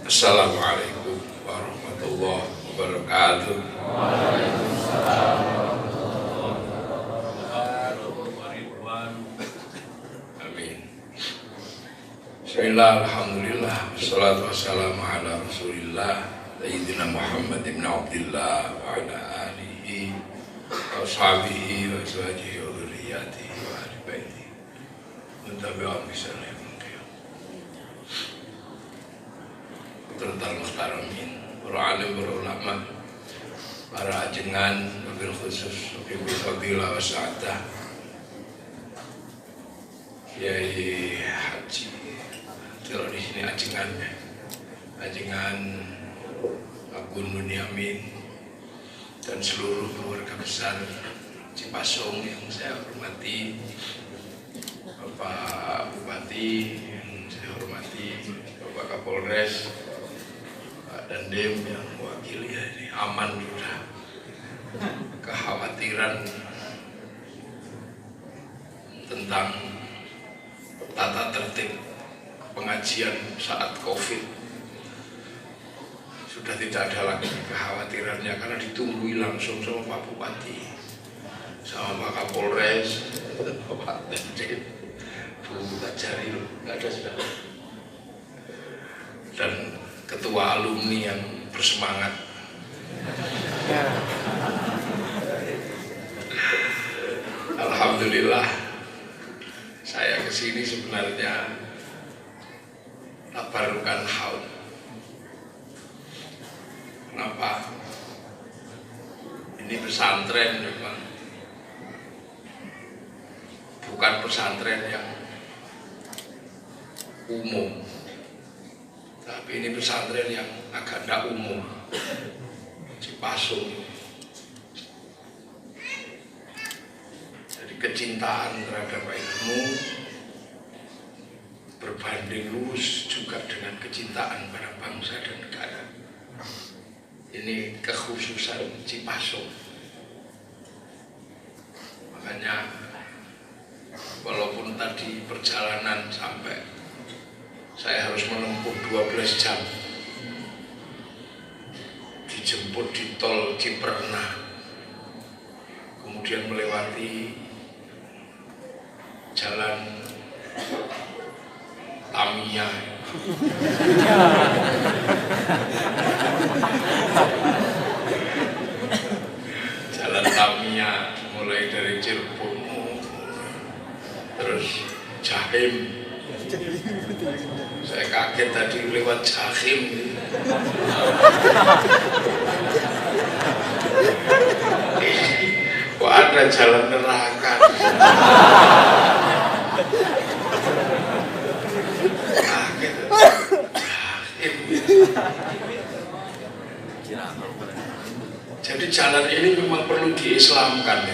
Assalamualaikum warahmatullahi wabarakatuh. Waalaikumsalam. Amin. Bismillah, alhamdulillah, wassalatu wassalamu ala rasulillah Sayyidina Muhammad ibn Abdillah wa ala alihi wa ashabihi wa azwajihi wa dhurriyyatihi wa ahli baitihi muntabi'an bisalih tertal muhtaramin, para alim, para ulama, para ajengan, wabil khusus, wabil fadilah wa sa'adah, Kiai Haji, kalau di sini ajengan Agun Bunyamin dan seluruh keluarga besar Cipasung yang saya hormati, Bapak Bupati yang saya hormati, Bapak Kapolres, dan Dem yang mewakili ini aman sudah. Kekhawatiran tentang tata tertib pengajian saat COVID sudah tidak ada lagi kekhawatirannya karena ditunggu langsung sama Pak Bupati, sama Pak Kapolres, dan Bapak Dem, Bu Tajaril, nggak ada sudah. Dan ketua alumni yang bersemangat. Alhamdulillah, saya kesini sebenarnya tabarukan haul. Kenapa? Ini pesantren memang bukan pesantren yang umum, tapi ini pesantren yang agak tidak umum, Cipasung. Jadi kecintaan terhadap ilmu berbanding lurus juga dengan kecintaan pada bangsa dan negara. Ini kekhususan Cipasung. Makanya walaupun tadi perjalanan sampai saya harus menempuh 12 jam, dijemput di tol Ciperna, kemudian melewati jalan Tamiya, jalan Tamiya mulai dari Cirebon terus Jahim. Saya kaget tadi lewat Jahim. Kok ada jalan neraka? Kaget. Jahim. Jadi jalan ini memang perlu diislamkan.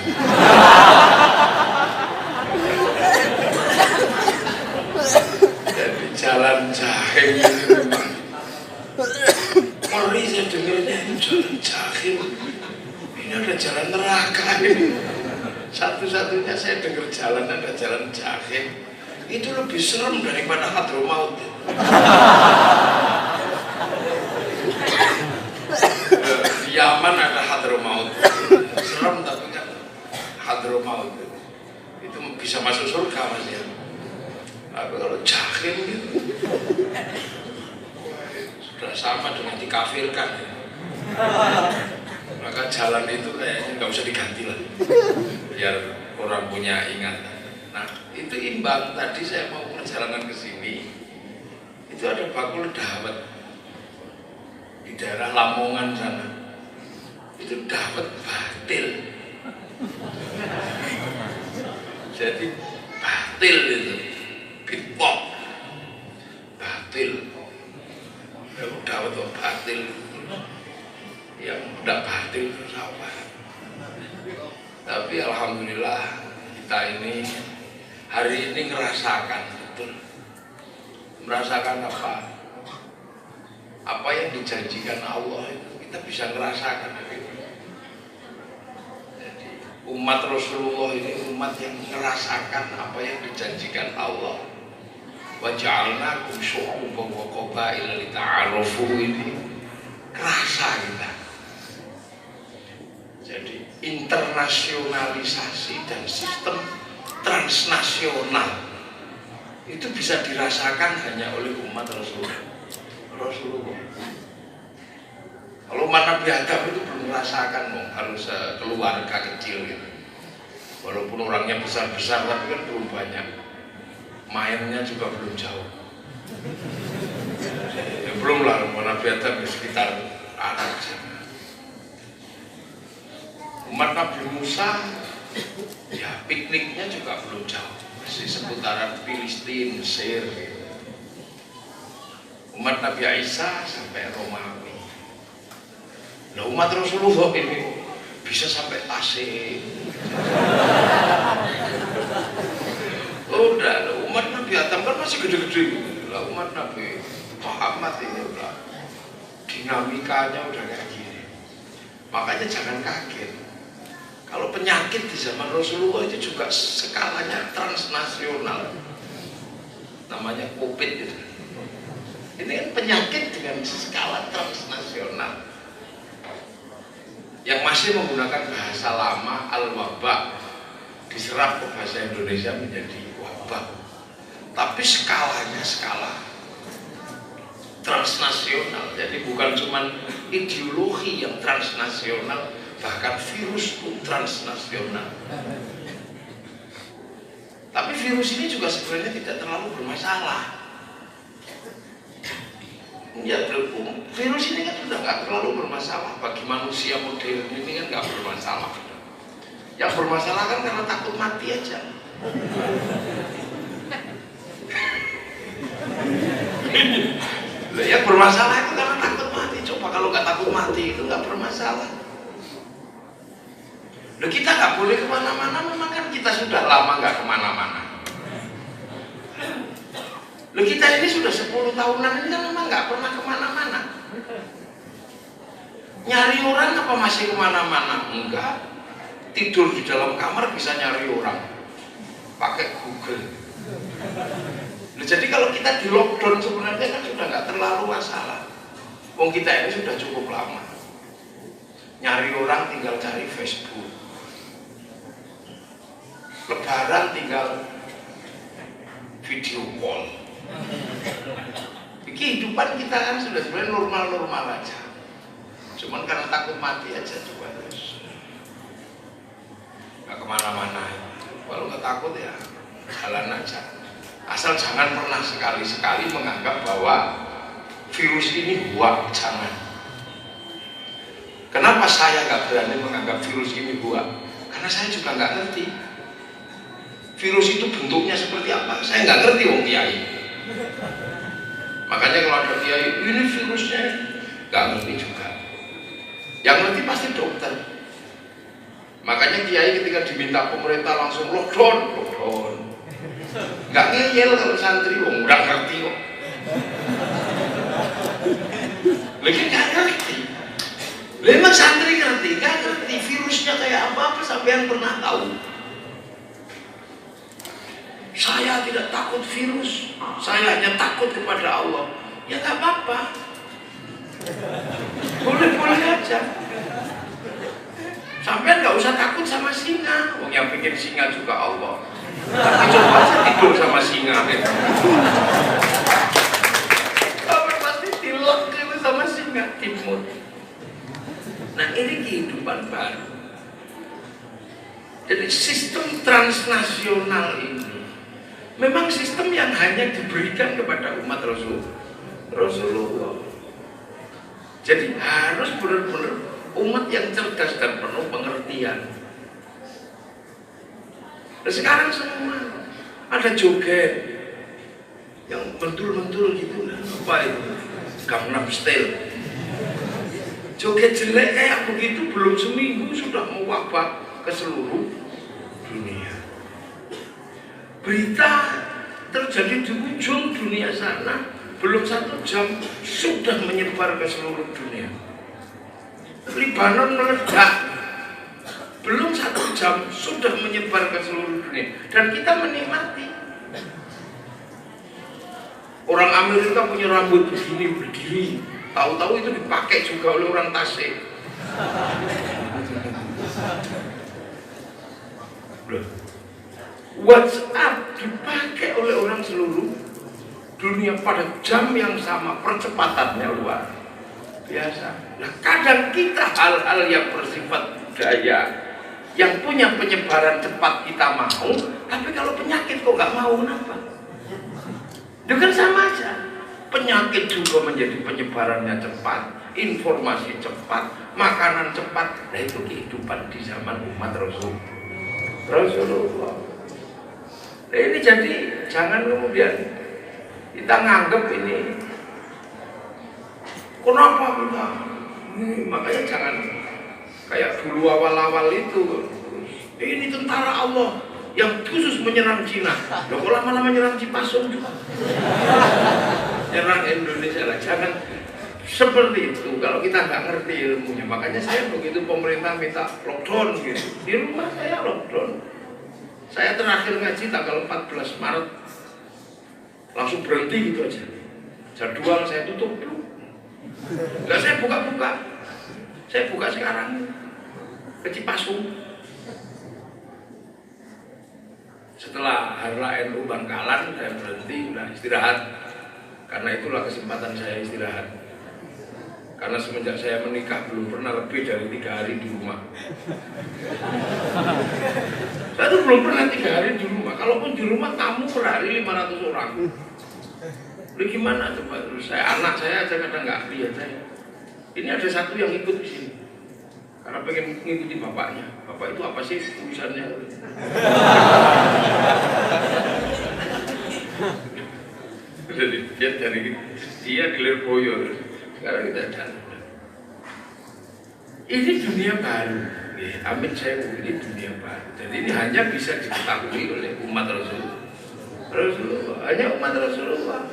Jalan Jahim ini memang ngeri, saya dengarnya itu jalan Jahim. Ini ada jalan neraka ini. Satu-satunya saya dengar jalan ada jalan Jahim. Itu lebih serem daripada Hadramaut. Di Yaman ada Hadramaut. Serem tapi kan Hadramaut. Itu bisa masuk surga Mas ya. Tapi kalau Jahim gitu sudah sama dengan dikafirkan ya. Maka jalan itu kayaknya nggak usah diganti lah, biar orang punya ingatan. Nah itu imbang. Tadi saya mau perjalanan ke sini, itu ada bakul dawet di daerah Lamongan sana. Itu dawet batil. Jadi batil itu. Bitpop batil, dawet batil, yang tidak batil itu apa? Tapi alhamdulillah kita ini hari ini ngerasakan betul, merasakan apa? Apa yang dijanjikan Allah itu kita bisa ngerasakan. Jadi umat Rasulullah ini umat yang ngerasakan apa yang dijanjikan dijanjikan Allah, wa ja'alnakum syu'uban wa qabaila lita'arafu, ini kerasa kita. Jadi internasionalisasi dan sistem transnasional itu bisa dirasakan hanya oleh umat Rasulullah. Kalau umat Nabi Adam itu belum merasakan, harus keluarga kecil gitu. Walaupun orangnya besar-besar tapi kan belum banyak, mainnya juga belum jauh. Ya belum lah, Nabi Adam di sekitar anak saja. Umat Nabi Musa, ya pikniknya juga belum jauh, masih seputaran Filistin, Mesir gitu. Umat Nabi Isa sampai Romawi. Nah, umat Rasulullah ini bisa sampai Tasik. Udah, umat Nabi Adam kan masih gede-gede. Lah umat Nabi Muhammad ini udah dinamikanya udah kayak gini. Makanya jangan kaget kalau penyakit di zaman Rasulullah itu juga skalanya transnasional, namanya COVID itu. Ini kan penyakit dengan skala transnasional yang masih menggunakan bahasa lama al-wabah, diserap ke bahasa Indonesia menjadi wabah, tapi skalanya skala transnasional. Jadi bukan cuma ideologi yang transnasional, bahkan virus pun transnasional. Tapi virus ini juga sebenarnya tidak terlalu bermasalah. Ya, virus ini kan sudah nggak terlalu bermasalah bagi manusia modern ini, kan nggak bermasalah. Yang bermasalah kan karena takut mati aja. Yang bermasalah itu karena takut mati. Coba kalau nggak takut mati itu nggak bermasalah. Loh, kita nggak boleh kemana-mana, memang kan kita sudah lama nggak kemana-mana. Loh, kita ini sudah 10 tahunan ini kan memang nggak pernah kemana-mana. Nyari orang apa masih kemana-mana? Enggak. Tidur di dalam kamar bisa nyari orang pakai Google. Loh, jadi kalau kita di lockdown sebenarnya kan sudah nggak terlalu masalah. Wong kita ini sudah cukup lama. Nyari orang tinggal cari Facebook. Lebaran tinggal video call. Kehidupan kita kan sudah sebenarnya normal-normal aja. Cuman karena takut mati aja coba terus. Gak kemana-mana. Kalau nggak takut ya jalan aja. Asal jangan pernah sekali-sekali menganggap bahwa virus ini buat, jangan. Kenapa saya nggak berani menganggap virus ini buat? Karena saya juga nggak ngerti. Virus itu bentuknya seperti apa? Saya nggak ngerti, wong kiai. Makanya kalau ada kiai, ini virusnya, nggak ngerti juga. Yang ngerti pasti dokter. Makanya kiai ketika diminta pemerintah langsung lockdown. Nggak ngeyel kalau santri, wong udah ngerti kok. Lagi nggak ngerti. Memang santri ngerti, nggak ngerti virusnya kayak apa sampean pernah tahu. Saya tidak takut virus, saya hanya takut kepada Allah. Ya nggak apa-apa, boleh-boleh aja. Sampai nggak usah takut sama singa. Wong yang bikin singa juga Allah. Tapi coba aja tidur sama singa. Sampai pasti dilok itu sama singa timur. Nah, ini kehidupan baru. Jadi sistem transnasional ini memang sistem yang hanya diberikan kepada umat Rasulullah. Jadi harus benar-benar umat yang cerdas dan penuh pengertian. Nah, sekarang semua ada joget yang bentul-bentul gitu, apa itu? Gangnam Style. Joget jelek kayak begitu belum seminggu sudah mewabah ke seluruh dunia. Berita terjadi di ujung dunia sana, belum 1 jam sudah menyebar ke seluruh dunia. Libanon meledak, belum 1 jam sudah menyebar ke seluruh dunia, dan kita menikmati. Orang Amerika punya rambut begini berdiri, tahu-tahu itu dipakai juga oleh orang Tasik. WhatsApp dipakai oleh orang seluruh dunia pada jam yang sama, percepatannya luar biasa. Nah, kadang kita hal-hal yang bersifat budaya, yang punya penyebaran cepat kita mau, tapi kalau penyakit kok nggak mau, kenapa? Itu kan sama aja. Penyakit juga menjadi penyebarannya cepat, informasi cepat, makanan cepat. Nah, itu kehidupan di zaman umat Rasulullah. Nah, ini jadi jangan kemudian kita nganggep ini kenapa kita ini, makanya jangan kayak dulu awal-awal itu ini tentara Allah yang khusus menyerang Cina. Loh, kok lama-lama menyerang Cipasung juga nyerang Indonesia lah. Jangan seperti itu kalau kita nggak ngerti ilmunya. Makanya saya begitu pemerintah minta lockdown gitu, di rumah saya lockdown. Saya terakhir ngaji tanggal 14 Maret langsung berhenti gitu aja. Jadwal saya tutup dulu. Nggak, saya buka-buka. Saya buka sekarang ke Cipasung. Setelah Harla NU Bangkalan saya berhenti, udah istirahat. Karena itulah kesempatan saya istirahat. Karena semenjak saya menikah belum pernah lebih dari 3 hari di rumah. Saya tuh belum pernah 3 hari di rumah. Kalaupun di rumah tamu per hari 500 orang. Lalu gimana coba terus anak saya aja kadang nggak lihat saya. Ini ada satu yang ikut di sini. Karena pengen mengikuti bapaknya. Bapak itu apa sih urusannya? Jadi dia gelar boyo. Sekarang kita jalan. Ini dunia baru. Amin saya ini dunia baru. Jadi ini hanya bisa diketahui oleh umat Rasulullah. Hanya umat Rasulullah.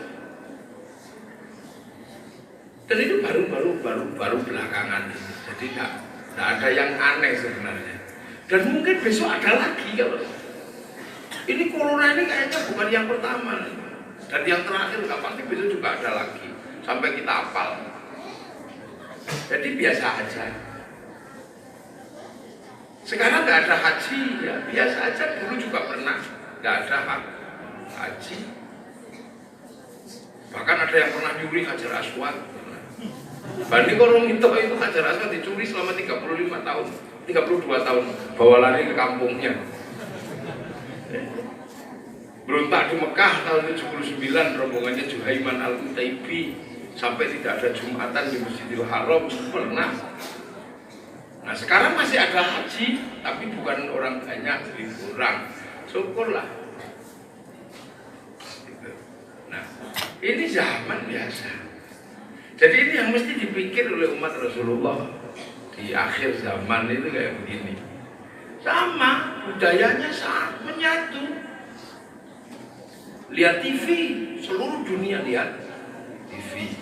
Dan itu baru belakangan ini. Jadi tidak ada yang aneh sebenarnya. Dan mungkin besok ada lagi kalau ini corona ini kayaknya bukan yang pertama nih. Dan yang terakhir nggak pasti besok juga ada lagi sampai kita hafal. Jadi biasa aja. Sekarang nggak ada haji ya biasa aja. Dulu juga pernah nggak ada haji. Bahkan ada yang pernah nyuri Hajar Aswad. Banding orang itu Hajar Aswad dicuri selama 35 tahun, 32 tahun, bawa lari ke kampungnya. Berontak di Mekah tahun 79, rombongannya Juhaiman Al-Utaibi, sampai tidak ada Jumatan di Masjidil Haram, pernah. Nah sekarang masih ada haji, tapi bukan orang banyak, jadi kurang. Syukurlah. Nah ini zaman biasa. Jadi ini yang mesti dipikir oleh umat Rasulullah di akhir zaman itu kayak begini. Sama, budayanya sama, menyatu. Lihat TV, seluruh dunia lihat TV.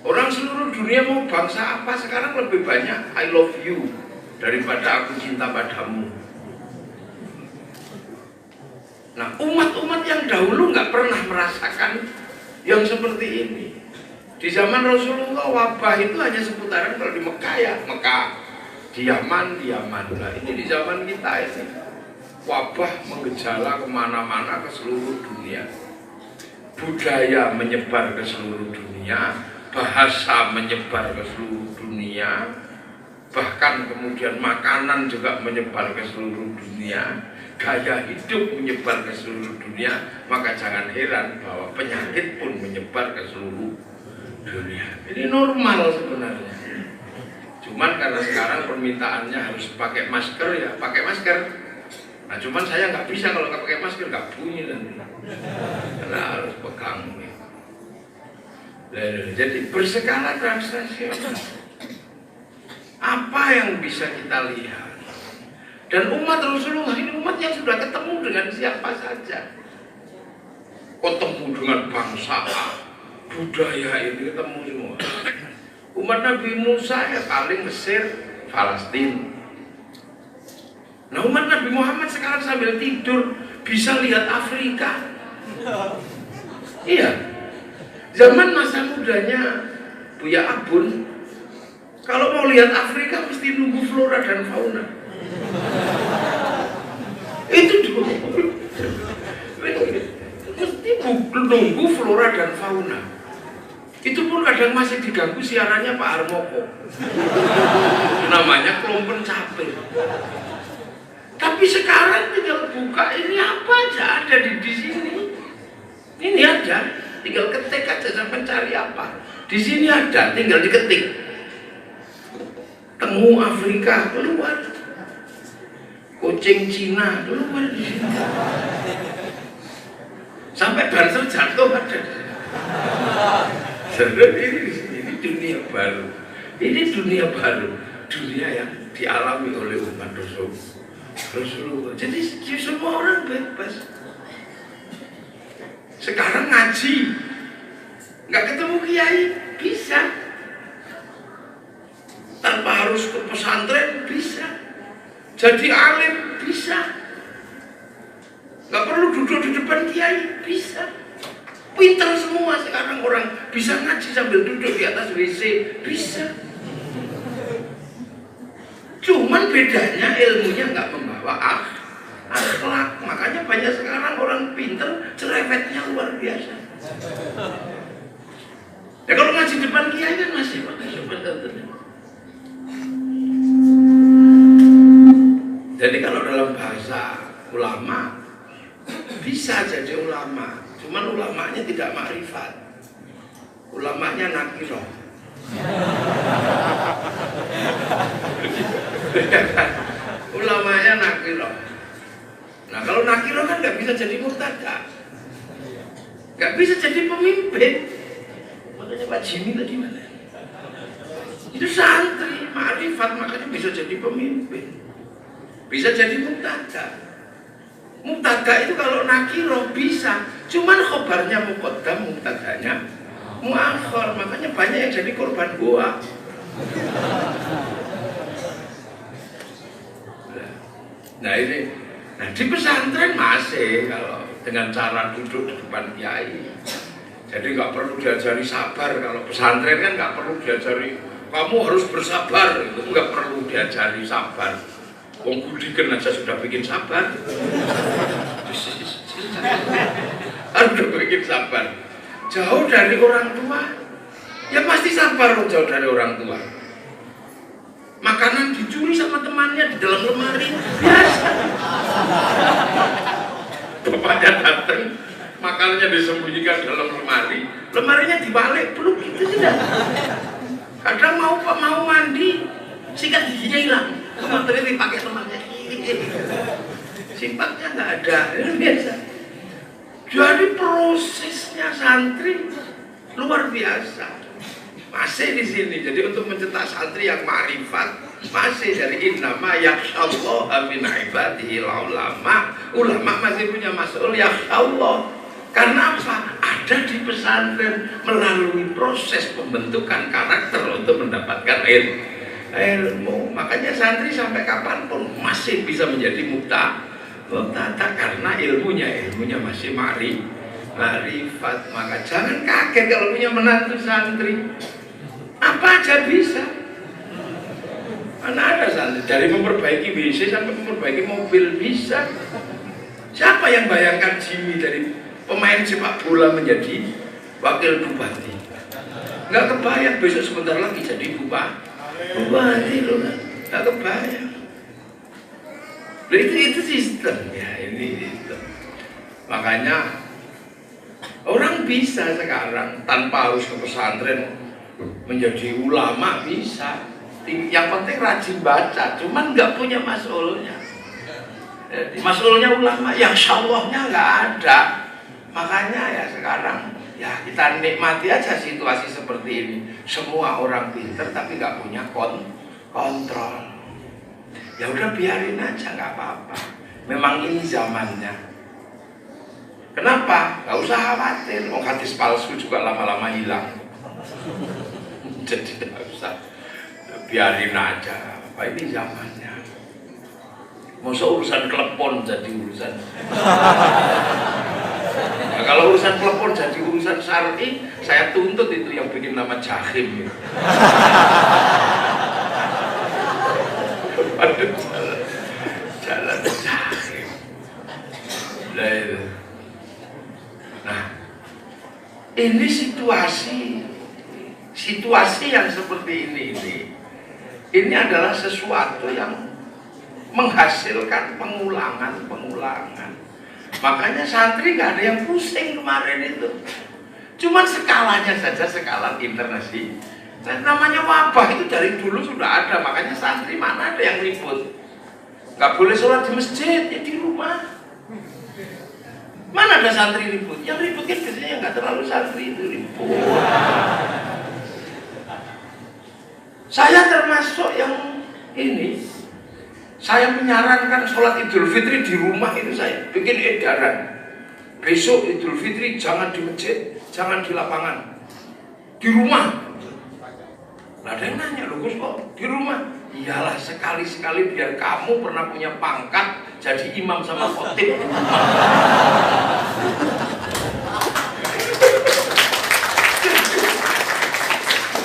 Orang seluruh dunia mau bangsa apa sekarang lebih banyak I love you daripada aku cinta padamu. Nah umat-umat yang dahulu nggak pernah merasakan yang seperti ini. Di zaman Rasulullah wabah itu hanya seputaran kalau di Mekah ya Mekah, di Yaman. Nah ini di zaman kita ini wabah menggejala kemana-mana ke seluruh dunia. Budaya menyebar ke seluruh dunia, bahasa menyebar ke seluruh dunia, bahkan kemudian makanan juga menyebar ke seluruh dunia, gaya hidup menyebar ke seluruh dunia. Maka jangan heran bahwa penyakit pun menyebar ke seluruh dunia. Ini normal sebenarnya. Cuman karena sekarang permintaannya harus pakai masker ya pakai masker. Nah cuman saya nggak bisa kalau nggak pakai masker nggak bunyi nanti. Karena harus pegang. Jadi berskala transnasional. Apa yang bisa kita lihat? Dan umat Rasulullah ini umat yang sudah ketemu dengan siapa saja. Ketemu dengan bangsa budaya ini ketemu semua. Umat Nabi Musa ya paling Mesir, Palestina. Nah umat Nabi Muhammad sekarang sambil tidur bisa lihat Afrika. Iya, zaman masa mudanya Buya Abun, kalau mau lihat Afrika mesti nunggu flora dan fauna. Itu dulu, mesti nunggu flora dan fauna. Itu pun kadang masih diganggu siarannya Pak Harmoko, namanya Klompen Capek. Tapi sekarang tinggal buka, ini apa aja ada di sini. Ini ada, tinggal ketik aja sampai cari apa. Di sini ada, tinggal diketik. Tengu Afrika keluar, kucing Cina keluar di sini. Sampai Banser jatuh ada. Ini dunia baru. Ini dunia baru, dunia yang dialami oleh umat Rasulullah. Jadi semua orang bebas. Sekarang ngaji, nggak ketemu kiai bisa, tanpa harus ke pesantren bisa, jadi alim bisa, nggak perlu duduk di depan kiai bisa. Pintar semua sekarang orang, bisa ngaji sambil duduk di atas WC bisa. Cuman bedanya ilmunya nggak membawa akhlak. Makanya banyak sekarang orang pintar cerewetnya luar biasa. Ya kalau ngaji depan kiai kan masih pakai sopan. Jadi kalau dalam bahasa ulama bisa jadi ulama, cuman ulamanya tidak makrifat, ulamanya nakiroh. Ulamanya nakiroh. Nah kalau nakiroh kan nggak bisa jadi murtada, nggak bisa jadi pemimpin. Makanya Pak Jimmy tadi mana? Itu santri, makrifat, makanya bisa jadi pemimpin, bisa jadi murtada. Murtada itu kalau nakiroh bisa, cuman khobarnya muqaddam, murtadanya muakhir. Makanya banyak yang jadi korban goa. Nah ini, nah di pesantren masih kalau dengan cara duduk di depan kiai. Jadi nggak perlu diajari sabar. Kalau pesantren kan nggak perlu diajari kamu harus bersabar, itu nggak perlu diajari sabar. Wong Budiken aja sudah bikin sabar. Harus bikin sabar. Jauh dari orang tua, ya pasti sabar loh jauh dari orang tua. Makanan dicuri sama temannya di dalam lemari, biasa. Bapaknya datang, makanannya disembunyikan dalam lemari, lemarinya dibalik, belum gitu sudah. Kadang mau mandi, sikat giginya hilang, teman-teman dipakai temannya. Sifatnya nggak ada, itu biasa. Jadi prosesnya santri luar biasa. Masih di sini. Jadi untuk mencetak santri yang ma'rifat masih dari innama yakhshallaha min ibadihi ulama. Ulama masih punya mas'ul yakhshallah. Karena apa? Ada di pesantren melalui proses pembentukan karakter untuk mendapatkan ilmu. Makanya santri sampai kapanpun masih bisa menjadi muktada karena ilmunya masih ma'rifat. Maka jangan kaget kalau punya menantu santri. Apa aja bisa. Mana ada santri dari memperbaiki WC sampai memperbaiki mobil bisa. Siapa yang bayangkan Jimmy dari pemain sepak bola menjadi wakil bupati? Nggak kebayang, besok sebentar lagi jadi bupati loh, nggak kebayang. Itu sistem ya, ini sistem. Makanya orang bisa sekarang tanpa harus ke pesantren menjadi ulama bisa. Yang penting rajin baca, cuman nggak punya mas'ulnya. Mas'ulnya ulama, yang syallahnya nggak ada. Makanya ya sekarang ya kita nikmati aja situasi seperti ini. Semua orang pinter tapi nggak punya kontrol. Ya udah biarin aja, nggak apa-apa. Memang ini zamannya. Kenapa? Gak usah khawatir. Mau hadis palsu juga lama-lama hilang. Jadi gak usah, biarin aja. Apa ini zamannya? Masa urusan klepon jadi urusan. Nah, kalau urusan klepon jadi urusan syar'i, saya tuntut itu yang bikin nama Jahim. Aduh, jalan Jahim. Nah, ini situasi yang seperti ini adalah sesuatu yang menghasilkan pengulangan. Makanya santri nggak ada yang pusing kemarin itu. Cuman skalanya saja skala internasional. Dan namanya wabah itu dari dulu sudah ada. Makanya santri mana ada yang ribut. Nggak boleh sholat di masjid, ya di rumah. Mana ada santri ribut? Yang ribut kan biasanya yang nggak terlalu santri itu ribut. Saya termasuk yang ini. Saya menyarankan sholat Idul Fitri di rumah itu saya bikin edaran. Besok Idul Fitri jangan di masjid, jangan di lapangan, di rumah. Nah, ada yang nanya, loh Gus kok di rumah? Iyalah, sekali-sekali biar kamu pernah punya pangkat jadi imam sama khotib.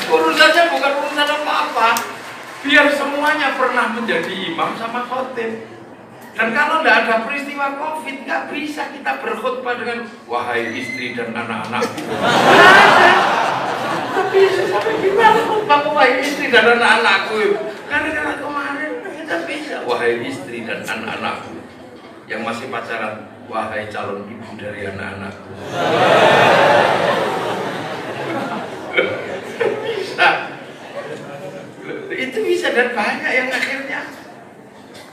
Urusannya bukan urusan apa-apa. Biar semuanya pernah menjadi imam sama khotib. Dan kalau tidak ada peristiwa COVID, nggak bisa kita berkhutbah dengan wahai istri dan anak-anak. Tapi gimana khutbah wahai istri dan anak-anakku? Karena kemarin kita bisa wahai istri dan anak-anakku yang masih pacaran, wahai calon ibu dari anak-anakku. Bisa. Itu bisa, dan banyak yang akhirnya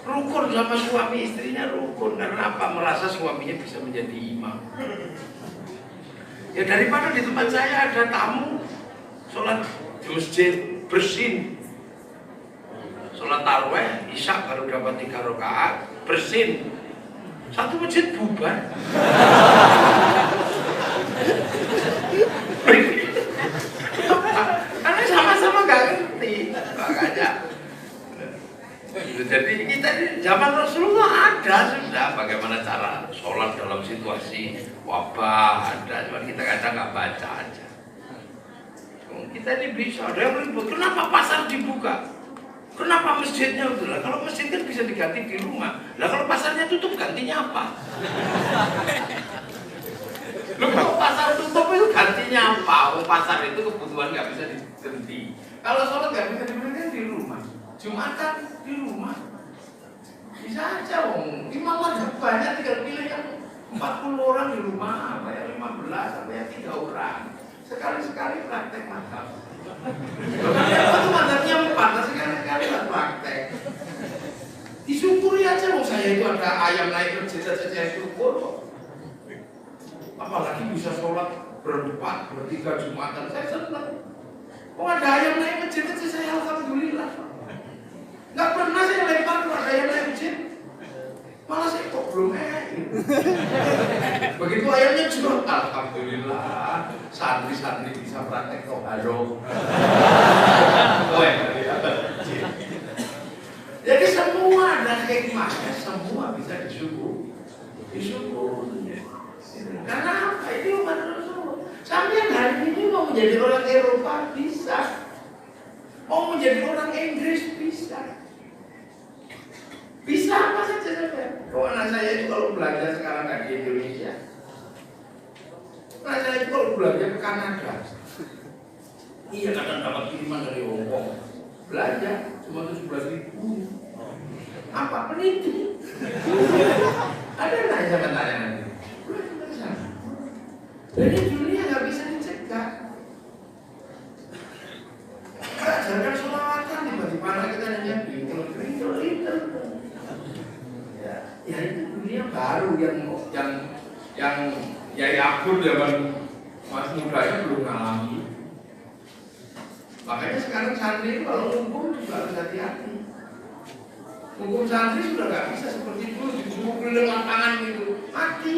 rukun sama suami istrinya rukun. Karena apa? Merasa suaminya bisa menjadi imam. Ya daripada di tempat saya ada tamu sholat di masjid bersin, sholat tarawih isya baru dapat 3 rakaat bersin, satu masjid bubar. Karena sama-sama gak ngerti. Makanya jadi kita di zaman Rasulullah ada sudah bagaimana cara sholat dalam situasi wabah ada, cuma kita kadang nggak baca aja. Kita ini bisa, ada yang ribut, kenapa pasar dibuka? Kenapa masjidnya itu? Lah kalau masjid kan bisa diganti di rumah. Lah kalau pasarnya tutup gantinya apa? Loh, kalau pasar tutup itu gantinya apa? Oh, pasar itu kebutuhan nggak bisa diganti. Kalau sholat nggak bisa diberikan di rumah. Jumatan di rumah. Bisa aja, wong. Imam ada banyak, tinggal pilih yang 40 orang di rumah, apa ya 15, apa ya 3 orang. Sekali-sekali praktek mantap. Itu mantapnya 4, sekali-sekali praktek. Disyukuri aja, wong saya itu ada ayam naik masjid saja saya syukur. Apalagi bisa sholat berempat, bertiga Jumatan, saya senang. Oh ada ayam naik masjid saja saya alhamdulillah. Nggak pernah saya lempar kalau ada ayam naik masjid. Malah saya kok belum begitu ayamnya jual, alhamdulillah. Santri-santri bisa praktek kok halo. Jadi semua ada hikmahnya, semua bisa disyukur. Karena apa? Ini umat Rasulullah. Sampai hari ini mau menjadi orang Eropa bisa, mau menjadi orang Inggris bisa. Bisa apa saja saja. Oh, anak saya itu kalau belajar sekarang nggak di Indonesia, anak saya itu kalau belajar ke Kanada, iya kadang dapat kiriman dari Hong Kong, belajar cuma 17.000. Apa peneliti? Ada nggak yang tanya nanti? Jadi dunia nggak bisa dicegah. Ajarkan sholawatan tiba-tiba kita hanya bingung. Ya itu dunia baru yang Yai Abdul zaman mas mudanya belum ngalami. Makanya sekarang santri itu kalau hukum juga harus hati-hati. Hukum santri sudah nggak bisa seperti dulu dipukul dengan tangan gitu, mati.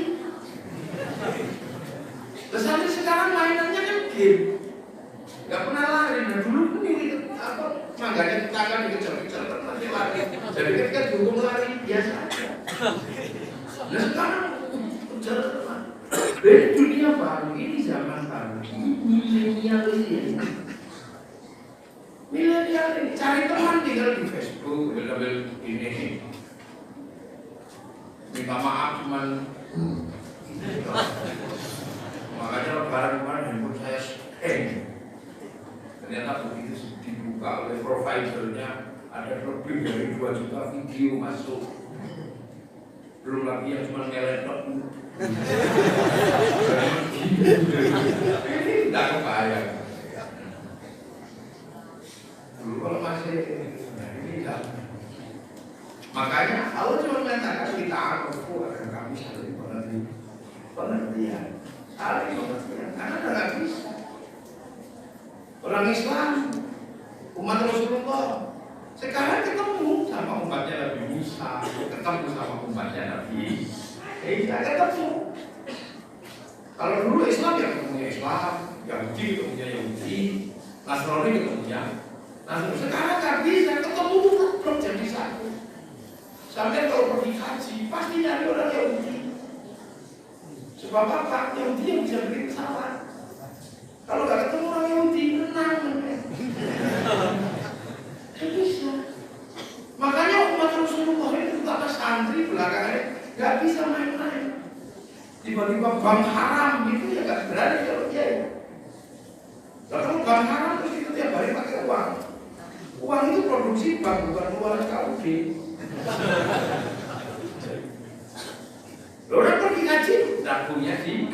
Santri sekarang mainannya kan game, nggak pernah lari. Nah dulu pun ini apa mangganya tetangga dikejar-kejar nanti lari. Jadi ketika dihukum lari biasa. Dari dunia baru ini, zaman baru milenial ini, milenial ini cari teman tinggal di Facebook, ambil ini, minta maaf cuman, makanya lebaran kemarin handphone saya ternyata begitu dibuka oleh providernya ada lebih dari 2 juta video masuk, belum lagi yang cuma ngeletot. Ini tidak kebayang. Dulu kalau masih ini tidak. Makanya Allah cuma mengatakan kita aku agar kami saling pengertian, saling pengertian. Karena tidak bisa. Orang Islam, umat Rasulullah, sekarang ketemu sama umatnya Nabi Musa, ketemu sama umatnya Nabi Isa, ketemu. Kalau dulu Islam ya ketemunya Islam, Yahudi ketemunya Yahudi, Nasrani ketemunya Nasrani. Sekarang nggak bisa, ketemu belum jadi satu. Sampai kalau pergi haji, pasti nyari orang Yahudi. Sebab apa? Yahudi yang bisa beli pesawat. Kalau nggak ketemu orang Yahudi, tenang. Nggak bisa. Makanya umat Rasulullah itu kata santri belakangnya nggak bisa main-main. Tiba-tiba bank haram gitu ya nggak berani kalau dia. Kalau bank haram terus itu tiap hari pakai uang. Uang itu produksi bank bukan keluaran KUD. Orang pergi haji, dapurnya di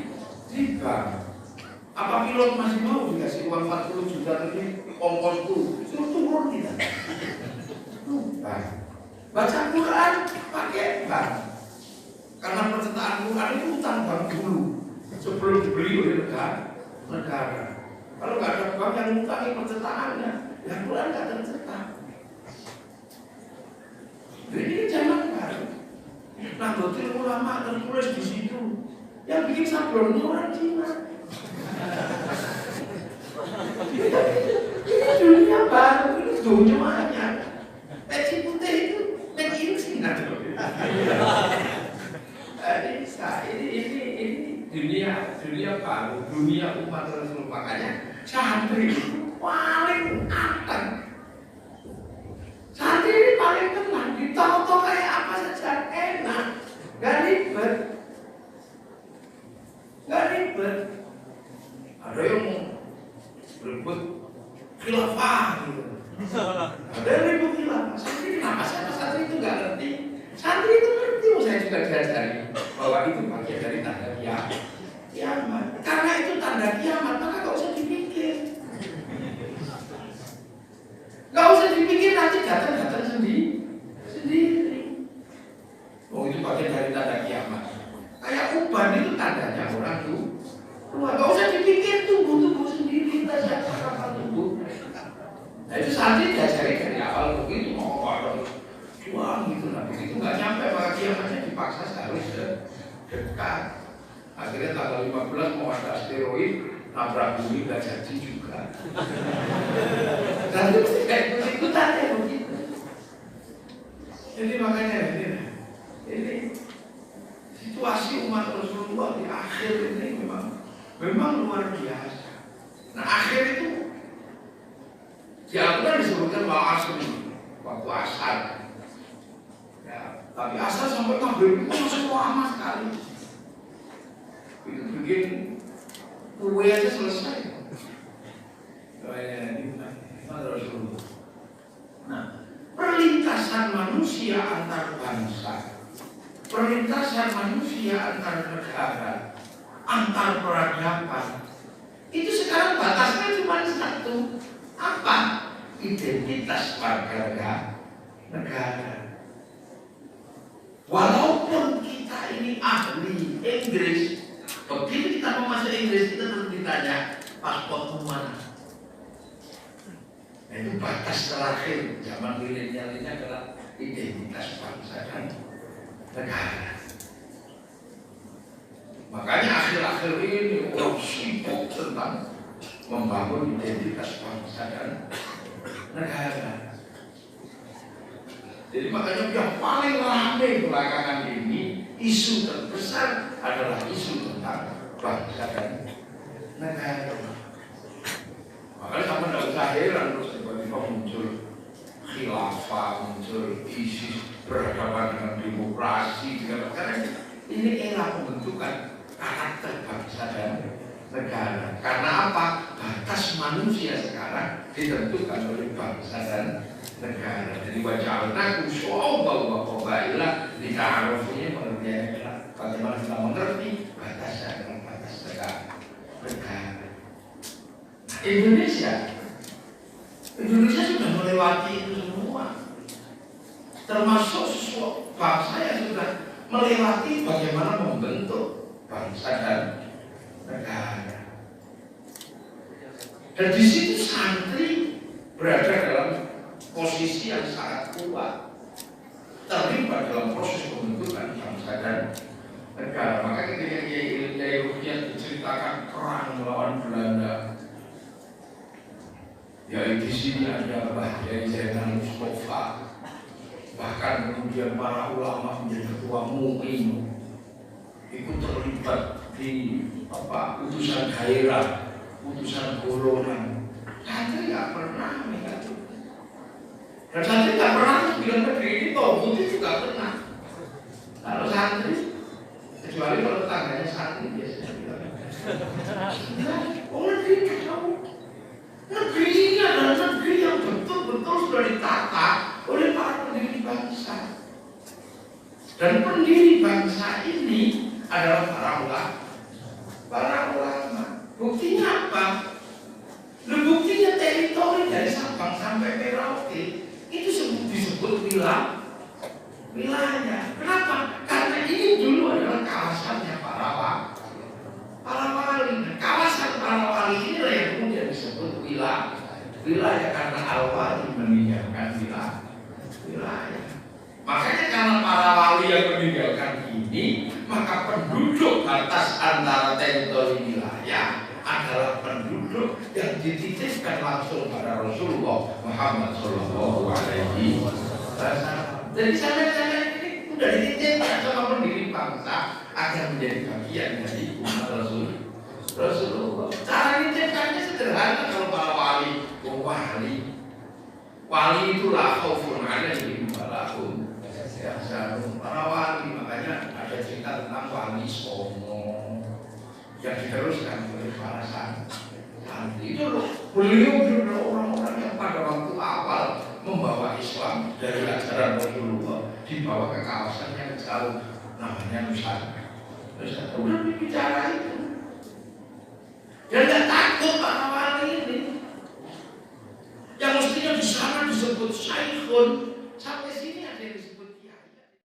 bank. Apa pilot masih mau dikasih uang 40 juta lebih ongkosku? Suruh turun kita. Baca Quran pakai bank. Karena percetakan Quran itu utang bank dulu sebelum dibeli oleh negara. Kalau nggak ada bank yang ngutangi percetakannya, ya Quran nggak tercetak. Jadi ini zaman baru. Nahdlatul Ulama tertulis di situ. Yang bikin sablonnya orang Cina. Ini dunia baru, ini dunia banyak. Peci putih itu peci Cina. Ini dunia baru, dunia umat Rasul. Makanya santri itu paling akan. Santri ini paling tenang, ditahu-tahu kayak apa saja enak, gak ribet. Ada yang berebut khilafah gitu. Ada yang ribut khilafah. Santri kenapa santri itu nggak ngerti? Santri itu ngerti. Saya juga diajari bahwa itu bagian dari tanda kiamat. Karena itu tanda kiamat, maka nggak usah dipikir. Nggak usah dipikir, nanti datang sendiri. Oh itu bagian dari tanda kiamat. Kayak uban itu tandanya orang tuh. Nggak usah dipikir, tumbuh sendiri, kita siapa kapan tumbuh. Nah itu santri diajari dari awal begitu, mau orang juang gitu lah, begitu nggak nyampe maka kiamatnya dipaksa harus dekat. Akhirnya tanggal 15 mau ada asteroid, nabrak bumi nggak jadi juga. Dan itu kayak ikut-ikutan ya begitu. Jadi makanya ini situasi umat Rasulullah di akhir ini memang luar biasa. Nah akhir itu di Al-Quran disebutkan bahwa asli waktu asar. Ya, tapi asar sampai maghrib itu masih lama sekali. Itu bikin kue aja selesai. Rasulullah. Nah, perlintasan manusia antar bangsa, perlintasan manusia antar negara, antar peradaban, itu sekarang batasnya cuma satu. Apa? Identitas warga negara. Walaupun kita ini ahli Inggris, begitu kita mau masuk Inggris kita terus ditanya paspormu mana. Nah, itu batas terakhir zaman milenial ini adalah identitas bangsa dan negara. Makanya akhir-akhir ini sibuk tentang membangun identitas bangsa dan negara. Jadi makanya yang paling ramai belakangan ini isu terbesar adalah isu tentang bangsa dan negara. Karena apa? Batas manusia sekarang ditentukan oleh bangsa dan negara. Jadi wajahnya kusau bahwa qabaila dita'arufinya pengertiannya bagaimana kita mengerti batas dan batas negara. Nah, Indonesia sudah melewati itu semua, termasuk bangsa yang sudah melewati bagaimana membentuk bangsa dan negara. Dan di situ santri berada dalam posisi yang sangat kuat, terlibat dalam proses pembentukan bangsa dan negara. Maka ketika Kiai Rukyat diceritakan perang melawan Belanda, ya di sini ada Mbah Kiai Zainal Mustafa, bahkan kemudian para ulama menjadi ketua MUI ikut terlibat di utusan daerah, utusan golongan. Santri nggak pernah mengatur, dan santri nggak pernah bilang negeri ini togut itu nggak pernah. Kalau santri, kecuali kalau tangganya santri biasanya bilang, oh negeri tahu. Negeri ini adalah negeri yang betul-betul sudah ditata oleh para pendiri bangsa. Dan pendiri bangsa ini adalah para ulama. Buktinya apa? Buktinya teritori dari Sabang sampai Merauke itu disebut wilayah. Kenapa? Karena ini dulu adalah kawasannya para wali. Kawasan para wali inilah yang kemudian disebut wilayah karena al-wali meninggalkan wilayah. Makanya karena para wali yang meninggalkan ini, maka penduduk batas antara teritori wilayah adalah penduduk yang dititipkan langsung pada Rasulullah Muhammad SAW. Jadi sampai ini sudah dititipkan sama pendiri bangsa agar menjadi bagian dari umat Rasulullah. Cara dititipkannya sederhana kalau para wali. Wali itulah khaufun alaihim wa lahum yahzanun. Para wali, makanya ada cerita tentang Wali Songo yang diteruskan oleh para santri. Itu loh, beliau adalah orang-orang yang pada waktu awal membawa Islam dari ajaran Rasulullah dibawa ke kawasan yang jauh, namanya Nusantara. Udah bicara itu. Dia tidak takut para wali ini. Yang mestinya di sana disebut Syekhun, sampai sini ada yang disebut